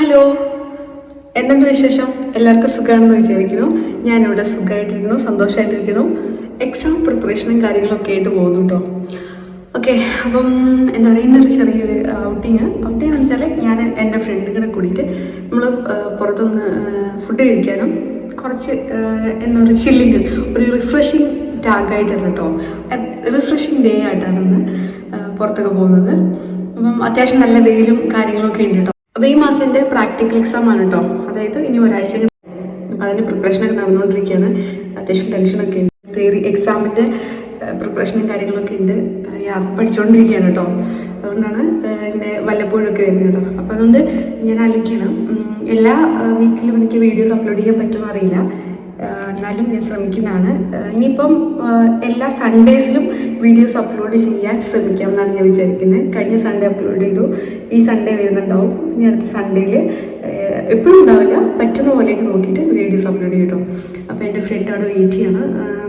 Hello, എന്തുണ്ട് വിശേഷം? എല്ലാവർക്കും സുഖമാണെന്ന് വിചാരിക്കുന്നു. ഞാനിവിടെ സുഖമായിട്ടിരിക്കുന്നു, സന്തോഷമായിട്ടിരിക്കുന്നു. എക്സാം പ്രിപ്പറേഷനും കാര്യങ്ങളൊക്കെ ആയിട്ട് പോകുന്നു കേട്ടോ. ഓക്കെ, അപ്പം എന്താ പറയുക, ഇന്നൊരു ചെറിയൊരു ഔട്ടിങ് എന്ന് വെച്ചാൽ ഞാൻ എൻ്റെ ഫ്രണ്ടുകളെ കൂടിയിട്ട് നമ്മൾ പുറത്തുനിന്ന് ഫുഡ് കഴിക്കാനും കുറച്ച് എന്താ പറയുക ചില്ലിങ്, ഒരു റിഫ്രഷിങ് ടാഗായിട്ടാണ് കേട്ടോ, റിഫ്രഷിങ് ഡേ ആയിട്ടാണ് ഇന്ന് പുറത്തൊക്കെ പോകുന്നത്. അപ്പം അത്യാവശ്യം നല്ല വെയിലും കാര്യങ്ങളൊക്കെ ഉണ്ട് കേട്ടോ. അപ്പോൾ ഈ മാസത്തിൻ്റെ പ്രാക്ടിക്കൽ എക്സാം ആണ് കേട്ടോ, അതായത് ഇനി ഒരാഴ്ച. അപ്പം അതിൻ്റെ പ്രിപ്പറേഷനൊക്കെ നടന്നുകൊണ്ടിരിക്കുകയാണ്. അത്യാവശ്യം ടെൻഷനൊക്കെ ഉണ്ട്. തിയറി എക്സാമിൻ്റെ പ്രിപ്പറേഷനും കാര്യങ്ങളൊക്കെ ഉണ്ട്. ഞാൻ പഠിച്ചുകൊണ്ടിരിക്കുകയാണ് കേട്ടോ. അതുകൊണ്ടാണ് ഇങ്ങനെ വല്ലപ്പോഴൊക്കെ വരുന്നത് കേട്ടോ. അപ്പോൾ അതുകൊണ്ട് ഞാൻ ആലോചിക്കണം, എല്ലാ വീക്കിലും എനിക്ക് വീഡിയോസ് അപ്ലോഡ് ചെയ്യാൻ പറ്റുമെന്ന് അറിയില്ല, എന്നാലും ഞാൻ ശ്രമിക്കുന്നതാണ്. ഇനിയിപ്പം എല്ലാ സൺഡേസിലും വീഡിയോസ് അപ്ലോഡ് ചെയ്യാൻ ശ്രമിക്കാം എന്നാണ് ഞാൻ വിചാരിക്കുന്നത്. കഴിഞ്ഞ സൺഡേ അപ്ലോഡ് ചെയ്തു, ഈ സൺഡേ വരുന്നുണ്ടാവും. ഇനി അടുത്ത സൺഡേയിൽ എപ്പോഴും ഉണ്ടാവില്ല, പറ്റുന്ന പോലെയൊക്കെ നോക്കിയിട്ട് വീഡിയോസ് അപ്ലോഡ് ചെയ്യും കേട്ടോ. അപ്പോൾ എൻ്റെ ഫ്രണ്ട് അവിടെ വെയിറ്റ് ചെയ്യാണ്,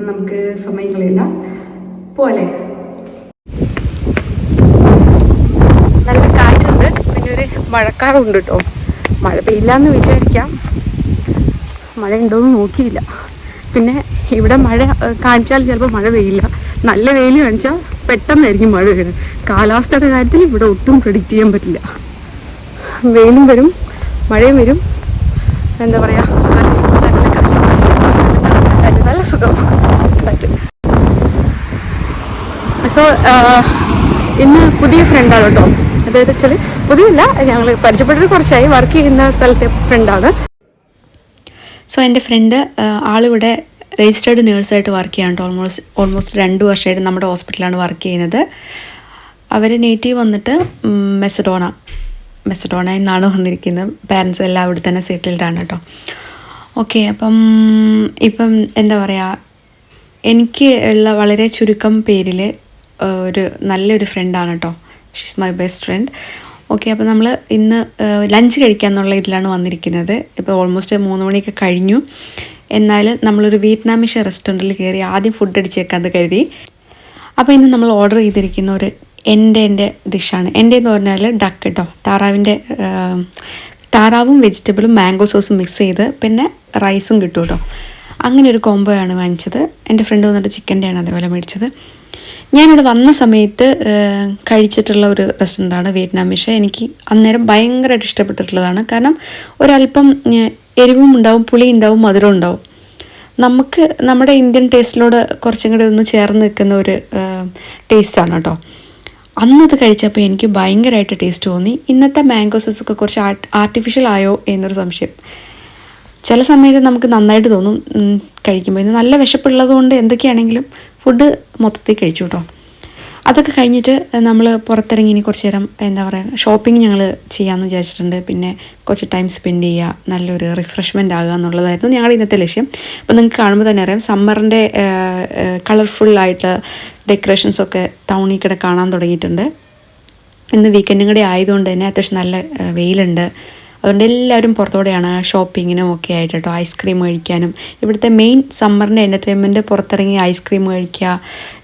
നമുക്ക് സമയം കളയണ്ട, പോലെ. നല്ല കാറ്റുണ്ട്, പിന്നെ ഒരു മഴക്കാറുണ്ട് കേട്ടോ. മഴ പെയ്യില്ലാന്ന് വിചാരിക്കാം, മഴ ഉണ്ടോയെന്ന് നോക്കിയില്ല. പിന്നെ ഇവിടെ മഴ കാണിച്ചാൽ ചിലപ്പോൾ മഴ പെയ്യില്ല, നല്ല വെയിൽ കാണിച്ചാൽ പെട്ടെന്നായിരിക്കും മഴ വീഴുന്നത്. കാലാവസ്ഥയുടെ കാര്യത്തിൽ ഇവിടെ ഒട്ടും പ്രെഡിക്റ്റ് ചെയ്യാൻ പറ്റില്ല. വെയിലും വരും, മഴയും വരും, എന്താ പറയുക, നല്ല സുഖം കാറ്റ്. സോ ഇന്ന് പുതിയ ഫ്രണ്ടാണ് കേട്ടോ. അതായത് വെച്ചാൽ പുതിയല്ല, ഞങ്ങൾ പരിചയപ്പെട്ടത് കുറച്ചായി, വർക്ക് ചെയ്യുന്ന സ്ഥലത്തെ ഫ്രണ്ടാണ്. സോ എൻ്റെ ഫ്രണ്ട് ആളിവിടെ രജിസ്റ്റേർഡ് നേഴ്സായിട്ട് വർക്ക് ചെയ്യാണ്ട് ഓൾമോസ്റ്റ് 2 വർഷമായിട്ട് നമ്മുടെ ഹോസ്പിറ്റലാണ് വർക്ക് ചെയ്യുന്നത്. അവർ നേറ്റീവ് വന്നിട്ട് മെസഡോണ എന്നാണ് വന്നിരിക്കുന്നത്. പാരൻസ് എല്ലാം അവിടെ തന്നെ സെറ്റിൽഡാണ് കേട്ടോ. ഓക്കെ, ഇപ്പം എന്താ പറയുക, എനിക്ക് ഉള്ള വളരെ ചുരുക്കം പേരിൽ ഒരു നല്ലൊരു ഫ്രണ്ടാണ് കേട്ടോ. She's my best friend. Okay, അപ്പോൾ നമ്മൾ ഇന്ന് ലഞ്ച് കഴിക്കാമെന്നുള്ള ഇതിലാണ് വന്നിരിക്കുന്നത്. ഇപ്പോൾ ഓൾമോസ്റ്റ് 3 മണിയൊക്കെ കഴിഞ്ഞു. എന്നാൽ നമ്മളൊരു വിയറ്റ്നാമിഷ് റെസ്റ്റോറൻറ്റിൽ കയറി ആദ്യം ഫുഡ് അടിച്ചേക്കാന്ന് കരുതി. അപ്പോൾ ഇന്ന് നമ്മൾ ഓർഡർ ചെയ്തിരിക്കുന്ന ഒരു എൻ്റെ ഡിഷാണ്. എൻ്റെ എന്ന് പറഞ്ഞാൽ ഡക്ക് കേട്ടോ, താറാവും വെജിറ്റബിളും മാംഗോ സോസും മിക്സ് ചെയ്ത് പിന്നെ റൈസും കിട്ടും കേട്ടോ. അങ്ങനെ ഒരു കോംബോയാണ് വാങ്ങിച്ചത്. എൻ്റെ ഫ്രണ്ട് വന്നിട്ട് ചിക്കൻ്റെയാണ് അതേപോലെ മേടിച്ചത്. ഞാനിവിടെ വന്ന സമയത്ത് കഴിച്ചിട്ടുള്ള ഒരു റെസ്റ്റോറൻ്റാണ് വിയറ്റ്നാമിഷ്. എനിക്ക് അന്നേരം ഭയങ്കരമായിട്ട് ഇഷ്ടപ്പെട്ടിട്ടുള്ളതാണ്. കാരണം ഒരല്പം എരിവും ഉണ്ടാവും, പുളി ഉണ്ടാവും, മധുരം ഉണ്ടാവും. നമുക്ക് നമ്മുടെ ഇന്ത്യൻ ടേസ്റ്റിലോട് കുറച്ചും കൂടി ഒന്ന് ചേർന്ന് നിൽക്കുന്ന ഒരു ടേസ്റ്റാണ് കേട്ടോ. അന്നത് കഴിച്ചപ്പോൾ എനിക്ക് ഭയങ്കരമായിട്ട് ടേസ്റ്റ് തോന്നി. ഇന്നത്തെ മാംഗോ സോസൊക്കെ കുറച്ച് ആർട്ടിഫിഷ്യൽ ആയോ എന്നൊരു സംശയം. ചില സമയത്ത് നമുക്ക് നന്നായിട്ട് തോന്നും കഴിക്കുമ്പോൾ. ഇന്ന് നല്ല വിശപ്പുള്ളത് കൊണ്ട് എന്തൊക്കെയാണെങ്കിലും ഫുഡ് മൊത്തത്തിൽ കഴിച്ചു കേട്ടോ. അതൊക്കെ കഴിഞ്ഞിട്ട് നമ്മൾ പുറത്തിറങ്ങി ഇനി കുറച്ച് നേരം എന്താ പറയുക, ഷോപ്പിംഗ് ഞങ്ങൾ ചെയ്യാമെന്ന് വിചാരിച്ചിട്ടുണ്ട്. പിന്നെ കുറച്ച് ടൈം സ്പെൻഡ് ചെയ്യുക, നല്ലൊരു റിഫ്രഷ്മെൻ്റ് ആകുക എന്നുള്ളതായിരുന്നു ഞങ്ങളുടെ ഇന്നത്തെ ലക്ഷ്യം. അപ്പോൾ നിങ്ങൾക്ക് കാണുമ്പോൾ തന്നെ അറിയാം, സമ്മറിൻ്റെ കളർഫുള്ളായിട്ട് ഡെക്കറേഷൻസൊക്കെ ടൗണിൽ കൂടെ കാണാൻ തുടങ്ങിയിട്ടുണ്ട്. ഇന്ന് വീക്കെൻഡും കൂടെ ആയതുകൊണ്ട് തന്നെ അത്യാവശ്യം നല്ല വെയിലുണ്ട്. അതുകൊണ്ട് എല്ലാവരും പുറത്തോടെയാണ് ഷോപ്പിങ്ങിനും ഒക്കെ ആയിട്ട് കേട്ടോ. ഐസ്ക്രീം കഴിക്കാനും, ഇവിടുത്തെ മെയിൻ സമ്മറിൻ്റെ എൻ്റർടൈൻമെൻറ്റ് പുറത്തിറങ്ങി ഐസ്ക്രീം കഴിക്കുക,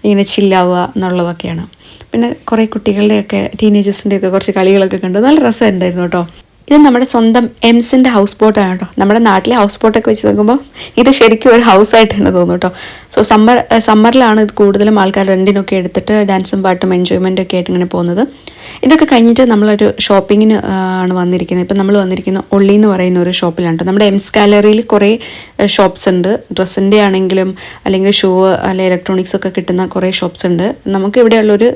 ഇങ്ങനെ ചില്ലാവുക എന്നുള്ളതൊക്കെയാണ്. പിന്നെ കുറേ കുട്ടികളുടെയൊക്കെ ടീനേജേഴ്സിൻ്റെയൊക്കെ കുറച്ച് കളികളൊക്കെ കണ്ടു, നല്ല രസമുണ്ടായിരുന്നു കേട്ടോ. ഇത് നമ്മുടെ സ്വന്തം എംസിൻ്റെ ഹൗസ് ബോട്ടാണ് കേട്ടോ. നമ്മുടെ നാട്ടിലെ ഹൗസ് ബോട്ടൊക്കെ വെച്ച് നോക്കുമ്പോൾ ഇത് ശരിക്കും ഒരു ഹൗസായിട്ട് തന്നെ തോന്നും കേട്ടോ. സോ സമ്മറിലാണ് ഇത് കൂടുതലും ആൾക്കാർ റെൻറ്റിനൊക്കെ എടുത്തിട്ട് ഡാൻസും പാട്ടും എൻജോയ്മെൻറ്റും ഒക്കെ ആയിട്ട് ഇങ്ങനെ പോകുന്നത്. ഇതൊക്കെ കഴിഞ്ഞിട്ട് നമ്മളൊരു ഷോപ്പിങ്ങിന് ആണ് വന്നിരിക്കുന്നത്. ഇപ്പം നമ്മൾ വന്നിരിക്കുന്ന ഒള്ളി എന്ന് പറയുന്ന ഒരു ഷോപ്പിലാണ് കേട്ടോ. നമ്മുടെ എംസ് ഗാലറിയിൽ കുറേ ഷോപ്സ് ഉണ്ട്. ഡ്രസ്സിൻ്റെ ആണെങ്കിലും അല്ലെങ്കിൽ ഷൂ അല്ലെങ്കിൽ ഇലക്ട്രോണിക്സ് ഒക്കെ കിട്ടുന്ന കുറേ ഷോപ്സ് ഉണ്ട്. നമുക്ക് ഇവിടെയുള്ളൊരു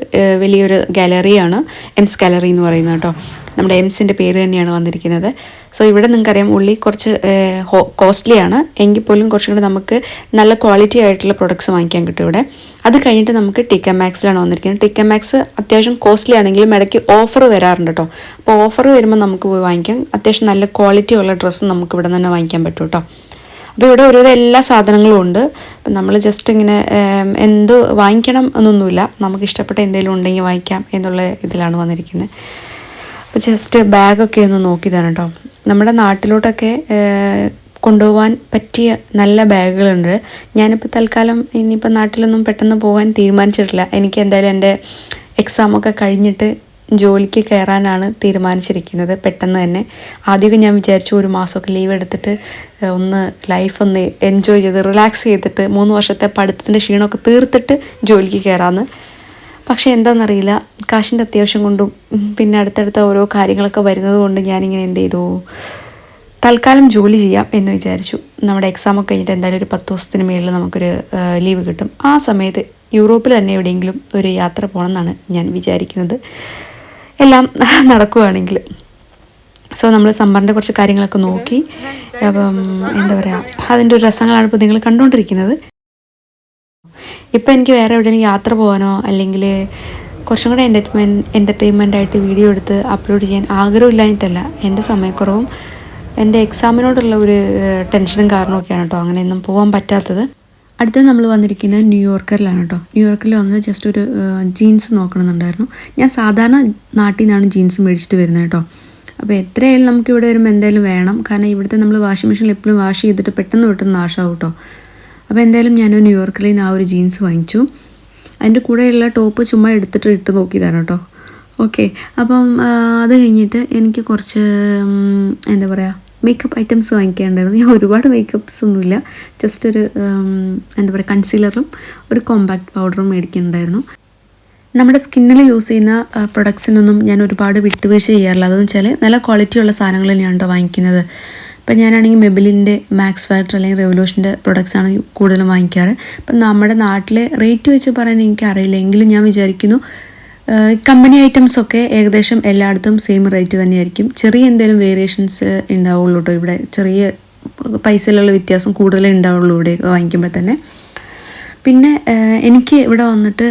വലിയൊരു ഗാലറിയാണ് എംസ് ഗാലറി എന്ന് പറയുന്നത് കേട്ടോ. നമ്മുടെ എംസിൻ്റെ പേര് തന്നെയാണ് വന്നിരിക്കുന്നത്. സോ ഇവിടെ നിങ്ങൾക്കറിയാം, ഉള്ളി കുറച്ച് കോസ്റ്റ്ലിയാണ്, എങ്കിൽ പോലും കുറച്ചും കൂടി നമുക്ക് നല്ല ക്വാളിറ്റി ആയിട്ടുള്ള പ്രൊഡക്ട്സ് വാങ്ങിക്കാൻ കിട്ടും ഇവിടെ. അത് കഴിഞ്ഞിട്ട് നമുക്ക് ടിക്ക മാക്സിലാണ് വന്നിരിക്കുന്നത്. ടിക്ക മാക്സ് അത്യാവശ്യം കോസ്റ്റ്ലി ആണെങ്കിലും ഇടയ്ക്ക് ഓഫർ വരാറുണ്ട് കേട്ടോ. അപ്പോൾ ഓഫർ വരുമ്പോൾ നമുക്ക് പോയി വാങ്ങിക്കാം. അത്യാവശ്യം നല്ല ക്വാളിറ്റി ഉള്ള ഡ്രസ്സ് നമുക്ക് ഇവിടെ തന്നെ വാങ്ങിക്കാൻ പറ്റും കേട്ടോ. അപ്പോൾ ഇവിടെ ഓരോ എല്ലാ സാധനങ്ങളും ഉണ്ട്. അപ്പം നമ്മൾ ജസ്റ്റ് ഇങ്ങനെ എന്ത് വാങ്ങിക്കണം എന്നൊന്നുമില്ല, നമുക്ക് ഇഷ്ടപ്പെട്ട എന്തെങ്കിലും ഉണ്ടെങ്കിൽ വാങ്ങിക്കാം എന്നുള്ള ഇതിലാണ് വന്നിരിക്കുന്നത്. അപ്പോൾ ജസ്റ്റ് ബാഗൊക്കെ ഒന്ന് നോക്കി തരാം കേട്ടോ. നമ്മുടെ നാട്ടിലോട്ടൊക്കെ കൊണ്ടുപോകാൻ പറ്റിയ നല്ല ബാഗുകളുണ്ട്. ഞാനിപ്പോൾ തൽക്കാലം ഇനിയിപ്പോൾ നാട്ടിലൊന്നും പെട്ടെന്ന് പോകാൻ തീരുമാനിച്ചിട്ടില്ല. എനിക്ക് എന്തായാലും എൻ്റെ എക്സാമൊക്കെ കഴിഞ്ഞിട്ട് ജോലിക്ക് കയറാനാണ് തീരുമാനിച്ചിരിക്കുന്നത് പെട്ടെന്ന് തന്നെ. ആദ്യമൊക്കെ ഞാൻ വിചാരിച്ചു ഒരു മാസമൊക്കെ ലീവ് എടുത്തിട്ട് ഒന്ന് ലൈഫ് എൻജോയ് ചെയ്ത് റിലാക്സ് ചെയ്തിട്ട് 3 വർഷത്തെ പഠിത്തത്തിൻ്റെ ക്ഷീണമൊക്കെ തീർത്തിട്ട് ജോലിക്ക് കയറാമെന്ന്. പക്ഷേ എന്താണെന്നറിയില്ല, കാശിൻ്റെ അത്യാവശ്യം കൊണ്ടും പിന്നെ അടുത്തടുത്ത ഓരോ കാര്യങ്ങളൊക്കെ വരുന്നത് കൊണ്ട് ഞാനിങ്ങനെ എന്ത് ചെയ്തു, തൽക്കാലം ജോലി ചെയ്യാം എന്ന് വിചാരിച്ചു. നമ്മുടെ എക്സാമൊക്കെ കഴിഞ്ഞിട്ട് എന്തായാലും ഒരു 10 ദിവസത്തിന് മേളിൽ നമുക്കൊരു ലീവ് കിട്ടും. ആ സമയത്ത് യൂറോപ്പിൽ തന്നെ എവിടെയെങ്കിലും ഒരു യാത്ര പോകണം എന്നാണ് ഞാൻ വിചാരിക്കുന്നത്, എല്ലാം നടക്കുകയാണെങ്കിൽ. സോ നമ്മൾ സമ്മറിൻ്റെ കുറച്ച് കാര്യങ്ങളൊക്കെ നോക്കി. അപ്പം എന്താ പറയുക, അതിൻ്റെ ഒരു രസങ്ങളാണ് ഇപ്പോൾ നിങ്ങൾ കണ്ടുകൊണ്ടിരിക്കുന്നത്. ഇപ്പം എനിക്ക് വേറെ എവിടെയെങ്കിലും യാത്ര പോകാനോ അല്ലെങ്കിൽ കുറച്ചും കൂടെ എൻ്റർടൈൻമെൻ്റ് ആയിട്ട് വീഡിയോ എടുത്ത് അപ്ലോഡ് ചെയ്യാൻ ആഗ്രഹമില്ലാഞ്ഞിട്ടല്ല, എൻ്റെ സമയക്കുറവും എൻ്റെ എക്സാമിനോടുള്ള ഒരു ടെൻഷനും കാരണമൊക്കെയാണ് കേട്ടോ അങ്ങനെയൊന്നും പോകാൻ പറ്റാത്തത്. അടുത്തത് നമ്മൾ വന്നിരിക്കുന്നത് ന്യൂയോർക്കറിലാണ് കേട്ടോ. ന്യൂയോർക്കിൽ വന്നത് ജസ്റ്റ് ഒരു ജീൻസ് നോക്കണമെന്നുണ്ടായിരുന്നു. ഞാൻ സാധാരണ നാട്ടിൽ നിന്നാണ് ജീൻസ് മേടിച്ചിട്ട് വരുന്നത് കേട്ടോ. അപ്പോൾ എത്രയായാലും നമുക്കിവിടെ വരുമ്പോൾ എന്തായാലും വേണം, കാരണം ഇവിടുത്തെ നമ്മൾ വാഷിംഗ് മെഷീനിൽ എപ്പോഴും വാഷ് ചെയ്തിട്ട് പെട്ടെന്ന് നാശമാവും കേട്ടോ. അപ്പോൾ എന്തായാലും ഞാൻ ന്യൂയോർക്കിൽ നിന്ന് ആ ഒരു ജീൻസ് വാങ്ങിച്ചു. അതിൻ്റെ കൂടെയുള്ള ടോപ്പ് ചുമ്മാ എടുത്തിട്ട് ഇട്ട് നോക്കിയതാണ് കേട്ടോ. ഓക്കെ, അപ്പം അത് കഴിഞ്ഞിട്ട് എനിക്ക് കുറച്ച് എന്താ പറയുക മേക്കപ്പ് ഐറ്റംസ് വാങ്ങിക്കാനുണ്ടായിരുന്നു. ഞാൻ ഒരുപാട് മേക്കപ്പ്സ് ഒന്നുമില്ല, ജസ്റ്റ് ഒരു എന്താ പറയുക കൺസീലറും ഒരു കോമ്പാക്ട് പൗഡറും മേടിക്കുന്നുണ്ടായിരുന്നു. നമ്മുടെ സ്കിന്നിൽ യൂസ് ചെയ്യുന്ന പ്രൊഡക്ട്സിനൊന്നും ഞാൻ ഒരുപാട് വിട്ടുവീഴ്ച ചെയ്യാറില്ല. അതെന്ന് വെച്ചാൽ നല്ല ക്വാളിറ്റിയുള്ള സാധനങ്ങൾ തന്നെയാണ് കേട്ടോ വാങ്ങിക്കുന്നത്. ഇപ്പം ഞാനാണെങ്കിൽ മെബിലിൻ്റെ മാക്സ് ഫാക്ടർ അല്ലെങ്കിൽ റെവല്യൂഷൻ്റെ പ്രൊഡക്ട്സാണ് കൂടുതലും വാങ്ങിക്കാറ്. ഇപ്പം നമ്മുടെ നാട്ടിലെ റേറ്റ് വെച്ച് പറയാൻ എനിക്കറിയില്ല, എങ്കിലും ഞാൻ വിചാരിക്കുന്നു കമ്പനി ഐറ്റംസൊക്കെ ഏകദേശം എല്ലായിടത്തും സെയിം റേറ്റ് തന്നെയായിരിക്കും. ചെറിയ എന്തെങ്കിലും വേരിയേഷൻസ് ഉണ്ടാവുള്ളൂ കേട്ടോ. ഇവിടെ ചെറിയ പൈസയിലുള്ള വ്യത്യാസം കൂടുതലേ ഉണ്ടാവുള്ളൂ ഇവിടെ വാങ്ങിക്കുമ്പോൾ തന്നെ. പിന്നെ എനിക്ക് ഇവിടെ വന്നിട്ട്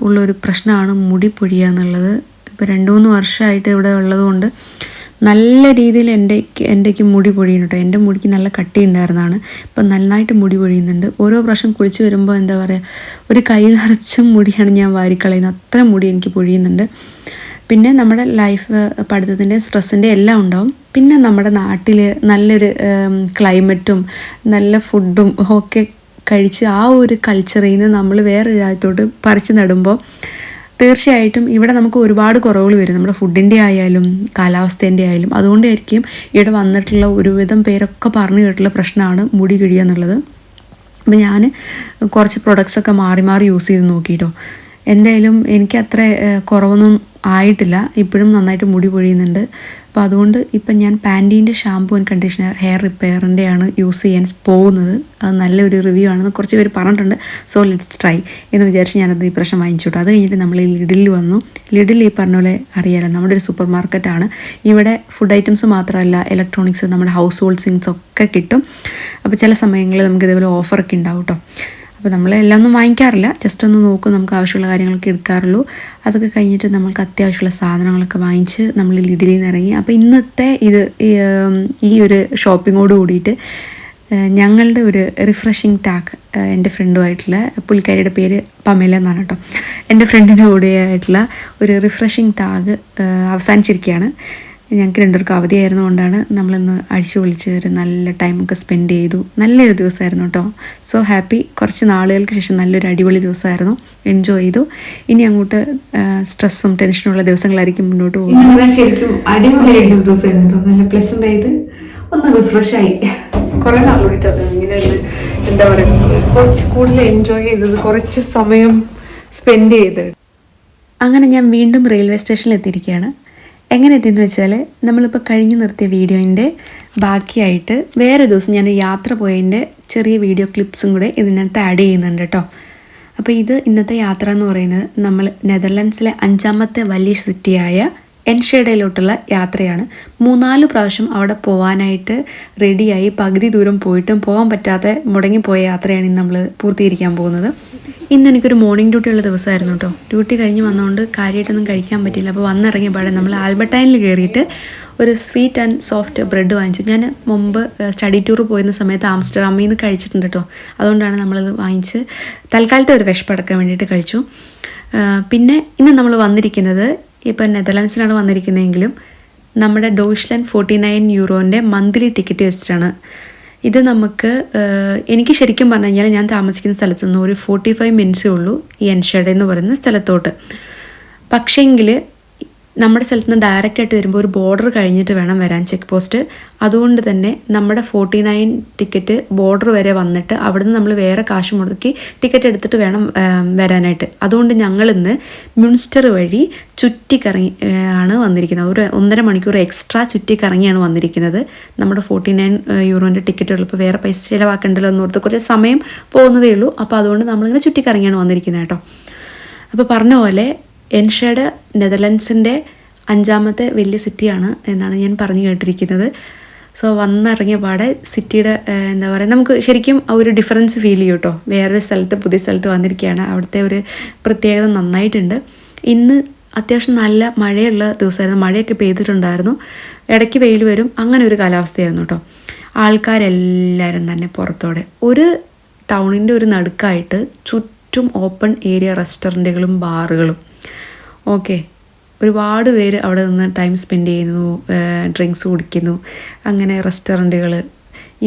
ഉള്ളൊരു പ്രശ്നമാണ് മുടി പൊഴിയുക എന്നുള്ളത്. ഇപ്പോൾ 2-3 വർഷമായിട്ട് ഇവിടെ ഉള്ളതുകൊണ്ട് നല്ല രീതിയിൽ എൻ്റെക്ക് മുടി പൊഴിയുന്നു കേട്ടോ. എൻ്റെ മുടിക്ക് നല്ല കട്ടി ഉണ്ടായിരുന്നതാണ്, ഇപ്പം നന്നായിട്ട് മുടി പൊഴിയുന്നുണ്ട്. ഓരോ പ്രാവശ്യം കുളിച്ച് വരുമ്പോൾ എന്താ പറയുക, ഒരു കൈ നിറച്ചും മുടിയാണ് ഞാൻ വാരിക്കളയുന്നത്, അത്ര മുടി എനിക്ക് പൊഴിയുന്നുണ്ട്. പിന്നെ നമ്മുടെ ലൈഫ് പഠിത്തത്തിൻ്റെ സ്ട്രെസ്സിൻ്റെ എല്ലാം ഉണ്ടാവും. പിന്നെ നമ്മുടെ നാട്ടിൽ നല്ലൊരു ക്ലൈമറ്റും നല്ല ഫുഡും ഒക്കെ കഴിച്ച് ആ ഒരു കൾച്ചറിൽ നിന്ന് നമ്മൾ വേറെ രാജ്യത്തോട്ട് പറിച്ചു നടുമ്പോൾ തീർച്ചയായിട്ടും ഇവിടെ നമുക്ക് ഒരുപാട് കുറവുകൾ വരും, നമ്മുടെ ഫുഡിൻ്റെ ആയാലും കാലാവസ്ഥേൻ്റെ ആയാലും. അതുകൊണ്ടായിരിക്കും ഇവിടെ വന്നിട്ടുള്ള ഒരുവിധം പേരൊക്കെ പറഞ്ഞു കേട്ടുള്ള പ്രശ്നമാണ് മുടി കിഴിയുക എന്നുള്ളത്. അപ്പോൾ ഞാൻ കുറച്ച് പ്രൊഡക്ട്സൊക്കെ മാറി യൂസ് ചെയ്ത് നോക്കിയിട്ടോ. എന്തായാലും എനിക്ക് അത്ര കുറവൊന്നും ആയിട്ടില്ല, ഇപ്പോഴും നന്നായിട്ട് മുടി പൊഴിയുന്നുണ്ട്. അപ്പോൾ അതുകൊണ്ട് ഇപ്പം ഞാൻ പാൻറ്റീൻ്റെ ഷാമ്പൂ ആൻഡ് കണ്ടീഷണർ ഹെയർ റിപ്പയറിൻ്റെ ആണ് യൂസ് ചെയ്യാൻ പോകുന്നത്. അത് നല്ലൊരു റിവ്യൂ ആണെന്ന് കുറച്ച് പേര് പറഞ്ഞിട്ടുണ്ട്. സോ ലെറ്റ്സ് ട്രൈ എന്ന് വിചാരിച്ച് ഞാനത് ഈ പ്രാവശ്യം വാങ്ങിച്ചു. അത് കഴിഞ്ഞിട്ട് നമ്മൾ ലിഡിൽ വന്നു. ലിഡിൽ ഈ പറഞ്ഞ പോലെ അറിയാലോ, നമ്മുടെ ഒരു സൂപ്പർ മാർക്കറ്റാണ്. ഇവിടെ ഫുഡ് ഐറ്റംസ് മാത്രമല്ല, ഇലക്ട്രോണിക്സ്, നമ്മുടെ ഹൗസ് ഹോൾഡ് തിങ്സ് ഒക്കെ കിട്ടും. അപ്പോൾ ചില സമയങ്ങളിൽ നമുക്ക് ഇതേപോലെ ഓഫറൊക്കെ ഉണ്ടാവും കേട്ടോ. അപ്പോൾ നമ്മളെല്ലാം ഒന്നും വാങ്ങിക്കാറില്ല, ജസ്റ്റ് ഒന്ന് നോക്കും, നമുക്ക് ആവശ്യമുള്ള കാര്യങ്ങളൊക്കെ എടുക്കാറുള്ളൂ. അതൊക്കെ കഴിഞ്ഞിട്ട് നമ്മൾക്ക് അത്യാവശ്യമുള്ള സാധനങ്ങളൊക്കെ വാങ്ങിച്ച് നമ്മൾ ലിഡിലിൽ നിന്ന് ഇറങ്ങി. അപ്പോൾ ഇന്നത്തെ ഈ ഒരു ഷോപ്പിങ്ങോട് കൂടിയിട്ട് ഞങ്ങളുടെ ഒരു റിഫ്രഷിങ് ടാഗ് എൻ്റെ ഫ്രണ്ടുമായിട്ടുള്ള, പുള്ളിക്കാരിയുടെ പേര് പമേല എന്നാണ് കേട്ടോ, എൻ്റെ ഫ്രണ്ടിൻ്റെ കൂടെയായിട്ടുള്ള ഒരു റിഫ്രഷിങ് ടാഗ് അവസാനിച്ചിരിക്കുകയാണ്. ഞങ്ങൾക്ക് 2 പേർക്കും അവധിയായിരുന്നു കൊണ്ടാണ് നമ്മളിന്ന് അടിച്ചു പൊളിച്ച് ഒരു നല്ല ടൈമൊക്കെ സ്പെൻഡ് ചെയ്തു. നല്ലൊരു ദിവസമായിരുന്നു കേട്ടോ. So happy. കുറച്ച് നാളുകൾക്ക് ശേഷം നല്ലൊരു അടിപൊളി ദിവസമായിരുന്നു, എൻജോയ് ചെയ്തു. ഇനി അങ്ങോട്ട് സ്ട്രെസ്സും ടെൻഷനുള്ള ദിവസങ്ങളായിരിക്കും മുന്നോട്ട് പോകുന്നത്. ശരിക്കും അടിപൊളിയായിട്ടുള്ള ദിവസമായിരുന്നു കേട്ടോ. നല്ല പ്ലസൻ്റ് ആയിട്ട് ഒന്ന് റിഫ്രഷായി. കുറേ നാളോടിട്ടത് ഇങ്ങനെയുള്ള എന്താ പറയുക, കുറച്ച് കൂടുതൽ എൻജോയ് ചെയ്തത്, കുറച്ച് സമയം സ്പെൻഡ് ചെയ്ത്. അങ്ങനെ ഞാൻ വീണ്ടും റെയിൽവേ സ്റ്റേഷനിൽ എത്തിയിരിക്കുകയാണ്. എങ്ങനെ എത്തിയെന്ന് വെച്ചാൽ, നമ്മളിപ്പോൾ കഴിഞ്ഞ് നിർത്തിയ വീഡിയോൻ്റെ ബാക്കിയായിട്ട് വേറെ ദിവസം ഞാൻ യാത്ര പോയതിൻ്റെ ചെറിയ വീഡിയോ ക്ലിപ്സും കൂടെ ഇതിനകത്ത് ആഡ് ചെയ്യുന്നുണ്ട് കേട്ടോ. അപ്പോൾ ഇത് ഇന്നത്തെ യാത്ര എന്ന് പറയുന്നത് നമ്മൾ നെതർലൻഡ്സിലെ 5ാമത്തെ വലിയ സിറ്റിയായ എൻഷേഡയിലോട്ടുള്ള യാത്രയാണ്. 3-4 പ്രാവശ്യം അവിടെ പോകാനായിട്ട് റെഡിയായി പകുതി ദൂരം പോയിട്ടും പോകാൻ പറ്റാതെ മുടങ്ങിപ്പോയ യാത്രയാണ് ഇന്ന് നമ്മൾ പൂർത്തീകരിക്കാൻ പോകുന്നത്. ഇന്ന് എനിക്കൊരു മോർണിംഗ് ഡ്യൂട്ടി ഉള്ള ദിവസമായിരുന്നു കേട്ടോ. ഡ്യൂട്ടി കഴിഞ്ഞ് വന്നുകൊണ്ട് കാര്യമായിട്ടൊന്നും കഴിക്കാൻ പറ്റില്ല. അപ്പോൾ വന്നിറങ്ങിയ പാടെ നമ്മൾ ആൽബർട്ടൈനിൽ കയറിയിട്ട് ഒരു സ്വീറ്റ് ആൻഡ് സോഫ്റ്റ് ബ്രെഡ് വാങ്ങിച്ചു. ഞാൻ മുമ്പ് സ്റ്റഡി ടൂർ പോയിരുന്ന സമയത്ത് ആംസ്റ്റർഡാമിൽ നിന്ന് കഴിച്ചിട്ടുണ്ട് കേട്ടോ. അതുകൊണ്ടാണ് നമ്മളത് വാങ്ങിച്ച് തൽക്കാലത്തെ ഒരു വിശപ്പടക്കാൻ വേണ്ടിയിട്ട് കഴിച്ചു. പിന്നെ ഇന്ന് നമ്മൾ വന്നിരിക്കുന്നത് ഇപ്പം നെതർലാൻഡ്സിലാണ് വന്നിരിക്കുന്നതെങ്കിലും നമ്മുടെ ഡോയ്ച്ച്ലാൻഡ് 49 യൂറോൻ്റെ മന്ത്ലി ടിക്കറ്റ് വെച്ചിട്ടാണ്. ഇത് നമുക്ക് എനിക്ക് ശരിക്കും പറഞ്ഞു കഴിഞ്ഞാൽ ഞാൻ താമസിക്കുന്ന സ്ഥലത്ത് നിന്ന് ഒരു 45 മിനിറ്റ്സേ ഉള്ളൂ ഈ എൻഷേഡ് എന്ന് പറയുന്ന സ്ഥലത്തോട്ട്. പക്ഷേങ്കിൽ നമ്മുടെ സ്ഥലത്ത് നിന്ന് ഡയറക്റ്റായിട്ട് വരുമ്പോൾ ഒരു ബോർഡർ കഴിഞ്ഞിട്ട് വേണം വരാൻ ചെക്ക് പോസ്റ്റ്. അതുകൊണ്ട് തന്നെ നമ്മുടെ 49 ടിക്കറ്റ് ബോർഡർ വരെ വന്നിട്ട് അവിടുന്ന് നമ്മൾ വേറെ കാശ് മുടക്കി ടിക്കറ്റ് എടുത്തിട്ട് വേണം വരാനായിട്ട്. അതുകൊണ്ട് ഞങ്ങളിന്ന് മ്യൂൺസ്റ്റർ വഴി ചുറ്റിക്കറങ്ങി ആണ് വന്നിരിക്കുന്നത്. ഒരു 1.5 മണിക്കൂർ എക്സ്ട്രാ ചുറ്റിക്കറങ്ങിയാണ് വന്നിരിക്കുന്നത്. നമ്മുടെ 49 യൂറോൻ്റെ ടിക്കറ്റ് ഉള്ളപ്പോൾ വേറെ പൈസ ചിലവാക്കണ്ടല്ലോ എന്നോർത്ത് കുറച്ച് സമയം പോകുന്നതേ ഉള്ളൂ. അപ്പോൾ അതുകൊണ്ട് നമ്മളിങ്ങനെ ചുറ്റിക്കറങ്ങിയാണ് വന്നിരിക്കുന്നത് കേട്ടോ. അപ്പോൾ പറഞ്ഞ പോലെ എൻഷേഡ് നെതർലൻഡ്സിൻ്റെ 5ാമത്തെ വലിയ സിറ്റിയാണ് എന്നാണ് ഞാൻ പറഞ്ഞു കേട്ടിരിക്കുന്നത്. സോ വന്നിറങ്ങിയ പാടെ സിറ്റിയുടെ എന്താ പറയുക, നമുക്ക് ശരിക്കും ഒരു ഡിഫറൻസ് ഫീൽ ചെയ്യും കേട്ടോ. വേറൊരു സ്ഥലത്ത്, പുതിയ സ്ഥലത്ത് വന്നിരിക്കുകയാണ്. അവിടുത്തെ ഒരു പ്രത്യേകത നന്നായിട്ടുണ്ട്. ഇന്ന് അത്യാവശ്യം നല്ല മഴയുള്ള ദിവസമായിരുന്നു. മഴയൊക്കെ പെയ്തിട്ടുണ്ടായിരുന്നു, ഇടയ്ക്ക് വെയിൽ വരും, അങ്ങനെ ഒരു കാലാവസ്ഥയായിരുന്നു കേട്ടോ. ആൾക്കാരെല്ലാവരും തന്നെ പുറത്തോടെ ഒരു ടൗണിൻ്റെ ഒരു നടുക്കായിട്ട് ചുറ്റും ഓപ്പൺ ഏരിയ റെസ്റ്റോറൻറ്റുകളും ബാറുകളും. ഓക്കെ, ഒരുപാട് പേര് അവിടെ നിന്ന് ടൈം സ്പെൻഡ് ചെയ്യുന്നു, ഡ്രിങ്ക്സ് കുടിക്കുന്നു, അങ്ങനെ റെസ്റ്റോറൻറ്റുകൾ.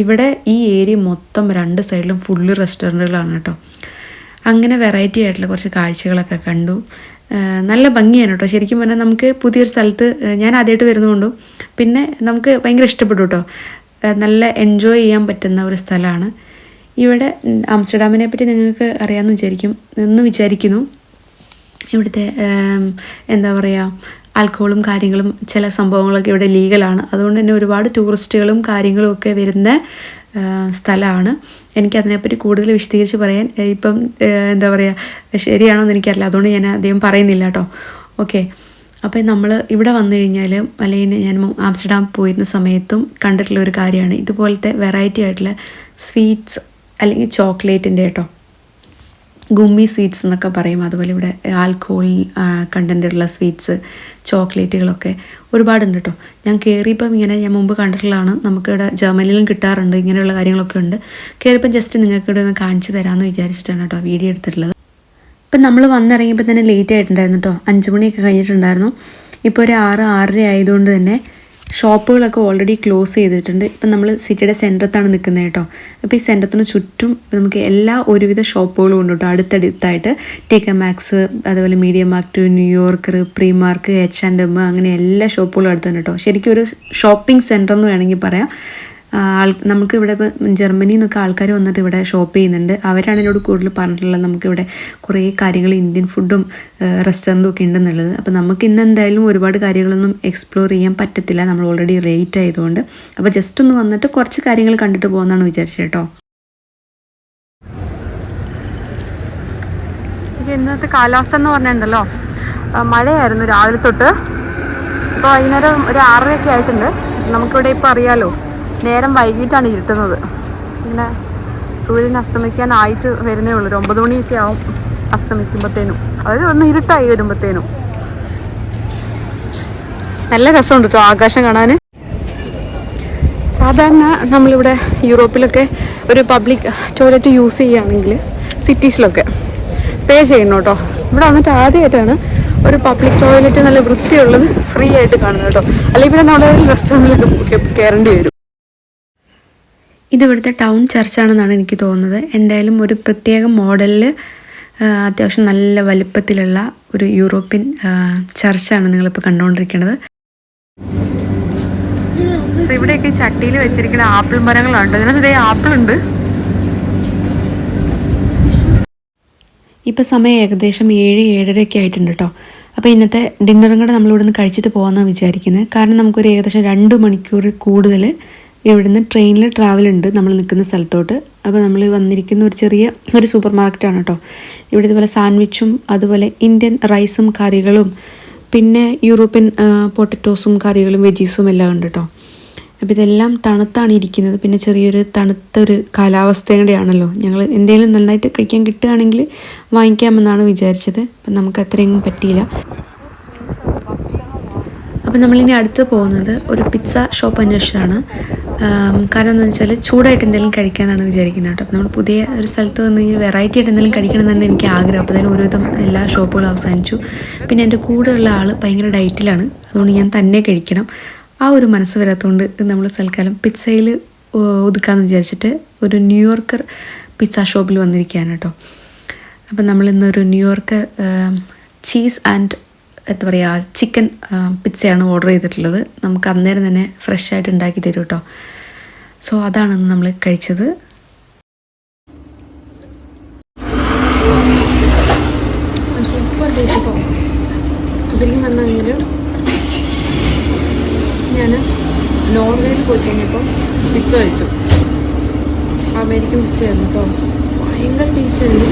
ഇവിടെ ഈ ഏരിയ മൊത്തം 2 സൈഡിലും ഫുള്ള് റെസ്റ്റോറൻറ്റുകളാണ് കേട്ടോ. അങ്ങനെ വെറൈറ്റി ആയിട്ടുള്ള കുറച്ച് കാഴ്ചകളൊക്കെ കണ്ടു. നല്ല ഭംഗിയാണ് കേട്ടോ. ശരിക്കും പറഞ്ഞാൽ നമുക്ക് പുതിയൊരു സ്ഥലത്ത്, ഞാൻ ആദ്യമായിട്ട് വരുന്നതുകൊണ്ടും പിന്നെ നമുക്ക് ഭയങ്കര ഇഷ്ടപ്പെട്ടു കേട്ടോ. നല്ല എൻജോയ് ചെയ്യാൻ പറ്റുന്ന ഒരു സ്ഥലമാണ്. ഇവിടെ ആംസ്റ്റർഡാമിനെ പറ്റി നിങ്ങൾക്ക് അറിയാമെന്ന് വിചാരിക്കുന്നു. ഇവിടുത്തെ എന്താ പറയുക, ആൽക്കഹോളും കാര്യങ്ങളും ചില സംഭവങ്ങളൊക്കെ ഇവിടെ ലീഗലാണ്. അതുകൊണ്ട് തന്നെ ഒരുപാട് ടൂറിസ്റ്റുകളും കാര്യങ്ങളും ഒക്കെ വരുന്ന സ്ഥലമാണ്. എനിക്കതിനെപ്പറ്റി കൂടുതൽ വിശദീകരിച്ച് പറയാൻ ഇപ്പം എന്താ പറയുക ശരിയാണോ എന്ന് എനിക്കറിയില്ല. അതുകൊണ്ട് ഞാൻ അധികം പറയുന്നില്ല കേട്ടോ. ഓക്കെ, അപ്പോൾ നമ്മൾ ഇവിടെ വന്നു കഴിഞ്ഞാൽ, അല്ലെങ്കിൽ ഞാൻ ആംസ്റ്റർഡാം പോയിരുന്ന സമയത്തും കണ്ടിട്ടുള്ള ഒരു കാര്യമാണ് ഇതുപോലത്തെ വെറൈറ്റി ആയിട്ടുള്ള സ്വീറ്റ്സ് അല്ലെങ്കിൽ ചോക്ലേറ്റിൻ്റെ കേട്ടോ, ഗുമ്മി സ്വീറ്റ്സ് എന്നൊക്കെ പറയും. അതുപോലെ ഇവിടെ ആൽക്കഹോൾ കണ്ടൻറ്റുള്ള സ്വീറ്റ്സ്, ചോക്ലേറ്റുകളൊക്കെ ഒരുപാടുണ്ട് കേട്ടോ. ഞാൻ കയറിയപ്പം ഇങ്ങനെ ഞാൻ മുമ്പ് കണ്ടിട്ടുള്ളതാണ്. നമുക്കിവിടെ ജർമ്മനിയിലും കിട്ടാറുണ്ട്, ഇങ്ങനെയുള്ള കാര്യങ്ങളൊക്കെ ഉണ്ട്. കയറിയപ്പം ജസ്റ്റ് നിങ്ങൾക്ക് ഇവിടെ ഒന്ന് കാണിച്ചു തരാമെന്ന് വിചാരിച്ചിട്ടാണ് കേട്ടോ വീഡിയോ എടുത്തിട്ടുള്ളത്. ഇപ്പം നമ്മൾ വന്നിറങ്ങിയപ്പോൾ തന്നെ ലേറ്റ് ആയിട്ടുണ്ടായിരുന്നു കേട്ടോ. 5 മണിയൊക്കെ കഴിഞ്ഞിട്ടുണ്ടായിരുന്നു. ഇപ്പോൾ ഒരു 6-6:30 ആയതുകൊണ്ട് തന്നെ ഷോപ്പുകളൊക്കെ ഓൾറെഡി ക്ലോസ് ചെയ്തിട്ടുണ്ട്. ഇപ്പം നമ്മൾ സിറ്റിയുടെ സെൻറ്ററത്താണ് നിൽക്കുന്നത് കേട്ടോ. അപ്പോൾ ഈ സെൻറ്ററത്തിന് ചുറ്റും നമുക്ക് ഒരുവിധ ഷോപ്പുകളും ഉണ്ട് കേട്ടോ. അടുത്തടുത്തായിട്ട് TK Maxx, അതുപോലെ മീഡിയ മാർക്റ്റ്, ന്യൂയോർക്കർ, പ്രീമാർക്ക്, H&M, അങ്ങനെ എല്ലാ ഷോപ്പുകളും അടുത്തുണ്ട് കേട്ടോ. ശരിക്കും ഒരു ഷോപ്പിംഗ് സെൻറ്റർ എന്ന് വേണമെങ്കിൽ പറയാം. നമുക്ക് ഇവിടെ ഇപ്പോൾ ജർമ്മനിയിൽ നിന്നൊക്കെ ആൾക്കാർ വന്നിട്ട് ഇവിടെ ഷോപ്പ് ചെയ്യുന്നുണ്ട്. അവരാണ് എന്നോട് കൂടുതൽ പറഞ്ഞിട്ടുള്ളത് നമുക്കിവിടെ കുറേ കാര്യങ്ങൾ, ഇന്ത്യൻ ഫുഡും റെസ്റ്റോറൻറ്റും ഒക്കെ ഉണ്ടെന്നുള്ളത്. അപ്പോൾ നമുക്ക് ഇന്ന് എന്തായാലും ഒരുപാട് കാര്യങ്ങളൊന്നും എക്സ്പ്ലോർ ചെയ്യാൻ പറ്റത്തില്ല, നമ്മൾ ഓൾറെഡി ലേറ്റ് ആയതുകൊണ്ട്. അപ്പോൾ ജസ്റ്റ് ഒന്ന് വന്നിട്ട് കുറച്ച് കാര്യങ്ങൾ കണ്ടിട്ട് പോകുന്നതാണ് വിചാരിച്ചത് കേട്ടോ. ഇന്നത്തെ കാലാവസ്ഥ എന്ന് പറഞ്ഞിട്ടുണ്ടല്ലോ, മഴയായിരുന്നു രാവിലെ തൊട്ട്. ഇപ്പോൾ വൈകുന്നേരം ഒരു 6:30 ആയിട്ടുണ്ട്. പക്ഷെ നമുക്കിവിടെ ഇപ്പോൾ അറിയാമല്ലോ, നേരം വൈകിട്ടാണ് ഇരുട്ടുന്നത്. പിന്നെ സൂര്യൻ അസ്തമിക്കാനായിട്ട് വരുന്നേ ഉള്ളൂ. ഒരു 9 മണിയൊക്കെ ആവും അസ്തമിക്കുമ്പോഴത്തേനും, അതായത് ഒന്ന് ഇരുട്ടായി വരുമ്പോഴത്തേനും. നല്ല രസമുണ്ട് കേട്ടോ ആകാശം കാണാൻ. സാധാരണ നമ്മളിവിടെ യൂറോപ്പിലൊക്കെ ഒരു പബ്ലിക് ടോയ്ലറ്റ് യൂസ് ചെയ്യുകയാണെങ്കിൽ സിറ്റീസിലൊക്കെ പേ ചെയ്യണം കേട്ടോ. ഇവിടെ വന്നിട്ട് ആദ്യമായിട്ടാണ് ഒരു പബ്ലിക് ടോയ്ലറ്റ് നല്ല വൃത്തിയുള്ളത് ഫ്രീ ആയിട്ട് കാണുന്നത് കേട്ടോ. അല്ലെങ്കിൽ പിന്നെ നമ്മുടെ റെസ്റ്റോറൻറ്റിലൊക്കെ കയറേണ്ടി വരും. ഇതിവിടുത്തെ ടൗൺ ചർച്ചാണെന്നാണ് എനിക്ക് തോന്നുന്നത്. എന്തായാലും ഒരു പ്രത്യേക മോഡലിൽ അത്യാവശ്യം നല്ല വലിപ്പത്തിലുള്ള ഒരു യൂറോപ്യൻ ചർച്ചാണ് നിങ്ങളിപ്പോൾ കണ്ടുകൊണ്ടിരിക്കുന്നത്. ഇവിടെയൊക്കെ ചട്ടിയിൽ വെച്ചിരിക്കുന്ന ആപ്പിൾ മരങ്ങളുണ്ട്. ഇതിനകത്ത് ആപ്പിൾ ഉണ്ട്. ഇപ്പോൾ സമയം ഏകദേശം 7-7:30 ആയിട്ടുണ്ട് കേട്ടോ. അപ്പോൾ ഇന്നത്തെ ഡിന്നറും കൂടെ നമ്മളിവിടെ നിന്ന് കഴിച്ചിട്ട് പോകാമെന്നാണ് വിചാരിക്കുന്നത്. കാരണം നമുക്കൊരു ഏകദേശം 2 മണിക്കൂർ കൂടുതൽ ഇവിടുന്ന് ട്രെയിനിൽ ട്രാവൽ ഉണ്ട് നമ്മൾ നിൽക്കുന്ന സ്ഥലത്തോട്ട്. അപ്പോൾ നമ്മൾ വന്നിരിക്കുന്ന ഒരു സൂപ്പർ മാർക്കറ്റാണ് കേട്ടോ. ഇവിടെ ഇതുപോലെ സാൻഡ്വിച്ചും അതുപോലെ ഇന്ത്യൻ റൈസും കറികളും പിന്നെ യൂറോപ്യൻ പൊട്ടറ്റോസും കറികളും വെജീസും എല്ലാം ഉണ്ട് കേട്ടോ. അപ്പോൾ ഇതെല്ലാം തണുത്താണ് ഇരിക്കുന്നത്. പിന്നെ ചെറിയൊരു തണുത്തൊരു കാലാവസ്ഥയും കൂടെയാണല്ലോ. ഞങ്ങൾ എന്തെങ്കിലും നന്നായിട്ട് കഴിക്കാൻ കിട്ടുകയാണെങ്കിൽ വാങ്ങിക്കാമെന്നാണ് വിചാരിച്ചത്. അപ്പം നമുക്ക് അത്രയൊന്നും പറ്റിയില്ല. അപ്പോൾ നമ്മളിനി അടുത്ത് പോകുന്നത് ഒരു പിസ്സ ഷോപ്പ് അന്വേഷിച്ചാണ്. കാരണം എന്താണെന്ന് വെച്ചാൽ ചൂടായിട്ട് എന്തെങ്കിലും കഴിക്കാമെന്നാണ് വിചാരിക്കുന്നത് കേട്ടോ. അപ്പോൾ നമ്മൾ പുതിയ ഒരു സ്ഥലത്ത് വന്ന് കഴിഞ്ഞാൽ വെറൈറ്റി ആയിട്ട് എന്തെങ്കിലും കഴിക്കണം എന്നാണ് എനിക്ക് ആഗ്രഹം. അപ്പോൾ അതിന് ഒരുവിധം എല്ലാ ഷോപ്പുകളും അവസാനിച്ചു. പിന്നെ എൻ്റെ കൂടെയുള്ള ആൾ ഭയങ്കര ഡയറ്റിലാണ്, അതുകൊണ്ട് ഞാൻ തന്നെ കഴിക്കണം. ആ ഒരു മനസ്സ് വരാത്തതുകൊണ്ട് നമ്മൾ തൽക്കാലം പിസ്സയിൽ ഒതുക്കാമെന്ന് വിചാരിച്ചിട്ട് ഒരു ന്യൂയോർക്കർ പിസ്സ ഷോപ്പിൽ വന്നിരിക്കുകയാണ് കേട്ടോ. അപ്പം നമ്മളിന്നൊരു ന്യൂയോർക്കർ ചീസ് ആൻഡ് എന്താ പറയുക ചിക്കൻ പിzzയാണ് ഓർഡർ ചെയ്തിട്ടുള്ളത്. നമുക്ക് അന്നേരം തന്നെ ഫ്രഷ് ആയിട്ട് ഉണ്ടാക്കി തരും കേട്ടോ. സോ അതാണ് നമ്മൾ കഴിച്ചത്. സൂപ്പർ ടേസ്റ്റ് ഇപ്പോൾ ശരിക്കും പറഞ്ഞെങ്കിൽ ഞാൻ നോർവേയിൽ പോയി കഴിഞ്ഞപ്പോൾ പിസ്സ കഴിച്ചു. അമേരിക്കൻ പിസ്സയായിരുന്നു കേട്ടോ. ഭയങ്കര ടേസ്റ്റ് ആയിരുന്നു.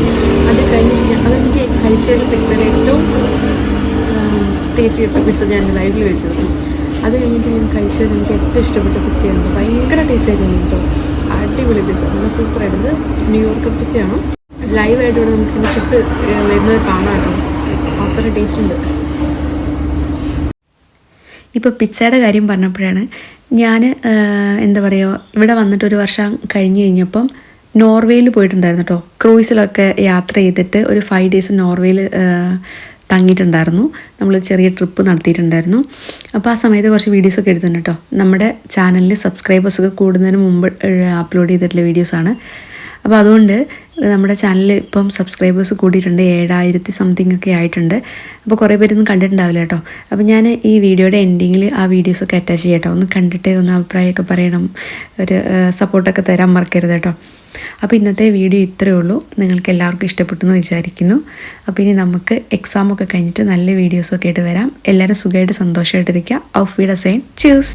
അത് കഴിഞ്ഞിട്ട് അതെനിക്ക് കഴിച്ചതിൽ പിസ്സയിൽ ഏറ്റവും ടേസ്റ്റ് കിട്ടിയ പിസ്സ ഞാൻ എൻ്റെ ലൈഫിൽ കഴിച്ചത്. അത് കഴിഞ്ഞിട്ട് ഞാൻ കഴിച്ചതിൽ എനിക്ക് ഏറ്റവും ഇഷ്ടപ്പെട്ട പിസ്സയായിരുന്നു. ഭയങ്കര ടേസ്റ്റ് ആയിരുന്നു കേട്ടോ. അടിപൊളി പിസ്സ, നല്ല സൂപ്പറായിട്ട്. ന്യൂയോർക്ക് പിസ്സയാണ്. ലൈവായിട്ട് ഇവിടെ നമുക്ക് ചുട്ട് വരുന്നത് കാണാം കേട്ടോ. അത്ര ടേസ്റ്റ് ഉണ്ട്. ഇപ്പോൾ പിസ്സയുടെ കാര്യം പറഞ്ഞപ്പോഴാണ് ഞാൻ എന്താ പറയുക ഇവിടെ വന്നിട്ട് 1 വർഷം കഴിഞ്ഞ് കഴിഞ്ഞപ്പം നോർവേയിൽ പോയിട്ടുണ്ടായിരുന്നു കേട്ടോ. ക്രൂയിസിലൊക്കെ യാത്ര ചെയ്തിട്ട് ഒരു 5 ഡേയ്സ് നോർവേയിൽ തങ്ങിയിട്ടുണ്ടായിരുന്നു. നമ്മൾ ചെറിയ ട്രിപ്പ് നടത്തിയിട്ടുണ്ടായിരുന്നു. അപ്പോൾ ആ സമയത്ത് കുറച്ച് വീഡിയോസൊക്കെ എടുത്തിട്ടുണ്ട് കേട്ടോ. നമ്മുടെ ചാനലിൽ സബ്സ്ക്രൈബേഴ്സൊക്കെ കൂടുന്നതിന് മുമ്പ് അപ്ലോഡ് ചെയ്തിട്ടുള്ള വീഡിയോസാണ്. അപ്പോൾ അതുകൊണ്ട് നമ്മുടെ ചാനലിൽ ഇപ്പം സബ്സ്ക്രൈബേഴ്സ് കൂടിയിട്ടുണ്ട്. 7000 സംതിങ് ഒക്കെ ആയിട്ടുണ്ട്. അപ്പോൾ കുറേ പേരൊന്നും കണ്ടിട്ടുണ്ടാവില്ല കേട്ടോ. അപ്പോൾ ഞാൻ ഈ വീഡിയോയുടെ എൻഡിങ്ങിൽ ആ വീഡിയോസൊക്കെ അറ്റാച്ച് ചെയ്യാം കേട്ടോ. ഒന്ന് കണ്ടിട്ട് ഒന്ന് അഭിപ്രായമൊക്കെ പറയണം, ഒരു സപ്പോർട്ടൊക്കെ തരാൻ മറക്കരുത് കേട്ടോ. അപ്പോൾ ഇന്നത്തെ വീഡിയോ ഇത്രയേ ഉള്ളൂ. നിങ്ങൾക്ക് എല്ലാവർക്കും ഇഷ്ടപ്പെട്ടു എന്ന് വിചാരിക്കുന്നു. അപ്പോൾ ഇനി നമുക്ക് എക്സാമൊക്കെ കഴിഞ്ഞിട്ട് നല്ല വീഡിയോസൊക്കെ ആയിട്ട് വരാം. എല്ലാവരും സുഖമായിട്ട് സന്തോഷമായിട്ടിരിക്കുക. ഔഫ് വീഡിയോ സെയിം. ചൂസ്.